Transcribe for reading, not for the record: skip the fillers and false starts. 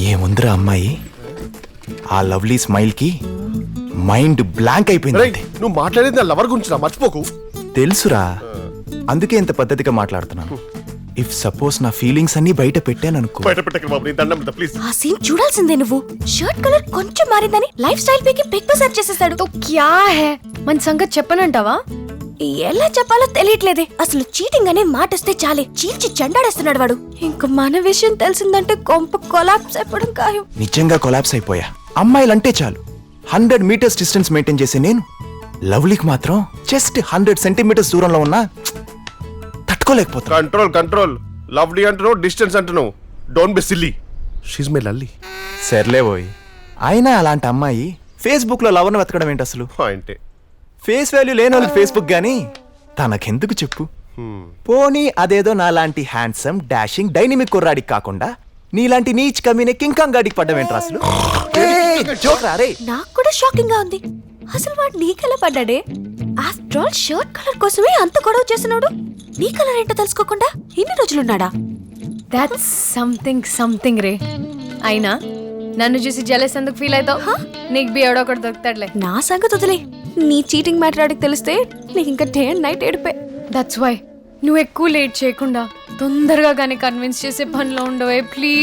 ఏముందిరా అమ్మాయి, ఆ లవ్లీ స్మైల్ కి మైండ్ బ్లాంక్ అయిపోయింది. నువ్వు మాట్లాడేది నా లవర్ గురించి మర్చిపోకు. తెలుసురా, అందుకే ఇంత పద్ధతిగా మాట్లాడుతున్నాను. ఇఫ్ సపోజ్ నా ఫీలింగ్స్ అన్ని బయట పెట్టాననుకో. బయట పెట్టక బాబు, నీ దండం పెడతా ప్లీజ్. ఆ సీన్ చూడాల్సిందే నువ్వు. షర్ట్ కలర్ కొంచెం మారిందని లైఫ్ స్టైల్ పీకి పిక్ పై సెర్చ్ చేసేసాడు. తో క్యా హై, మన సంగతి చెప్పనంటావా? ఎలా చెప్పాలో తెలియట్లేదే. అసలు చీటింగ్ అనే మాట వస్తే చాలే చీల్చి చెండాడేస్తున్నాడు వాడు. ఇంక మన విషయం తెలిసిందంటే కొంప కొలాప్స్ అయిపోవడం ఖాయం. నిజంగా కొలాప్స్ అయిపోయా. అమ్మాయిలంటే చాలు 100 మీటర్స్ డిస్టెన్స్ మెయింటైన్ చేసే నేను లవ్లీకి మాత్రం జస్ట్ 100 సెంటీమీటర్స్ దూరంలో ఉన్నా తట్టుకోలేకపోతున్నా. Control control. లవ్లీ అంటున్నావు, డిస్టెన్స్ అంటున్నావు. Don't be silly. She's my లల్లీ. సర్లే పోయి. అయినా అలాంటి అమ్మాయి ఫేస్బుక్ లో లవర్ను వెతకడం ఏంటి అసలు? పాయింటే. ఫేస్ వాల్యూ లేని వాళ్ళకి ఫేస్బుక్ గానీ తనకెందుకు చెప్పు? పోనీ అదేదో నాలాంటి హ్యాండ్సమ్ డాషింగ్ డైనమిక్ కుర్రాడికి కాకుండా నీలాంటి నీచ్ కమీనే కింకాంగ్ గాడికి పడ్డం ఏంట్రా అసలు? నాకు కూడా షాకింగ్ గా ఉంది. అసలు వాడు నీకెలా పడ్డాడే? ఆఫ్టర్ ఆల్ షర్ట్ కలర్ కోసమే అంత గొడవ చేస్తున్నాడు. నీ కలర్ ఏంటో తెలుసుకోకుండా ఇన్ని రోజులున్నాడా? దట్స్ సంథింగ్ రే. అయినా నన్ను చూసి జెలస్ ఎందుకు ఫీల్ అవుతావు? నీకు బి ఎవడో ఒకటి దొరుకుతాడులే. నా సంగతి వదిలే. నీ చీటింగ్ మ్యాటర్ ఆడికి తెలిస్తే నీకు ఇంకా డే అండ్ నైట్ ఏడిపే. దట్స్ వై నువ్వు ఎక్కువ లేట్ చేయకుండా తొందరగా కానీ కన్విన్స్ చేసే పనిలో ఉండవే ప్లీజ్.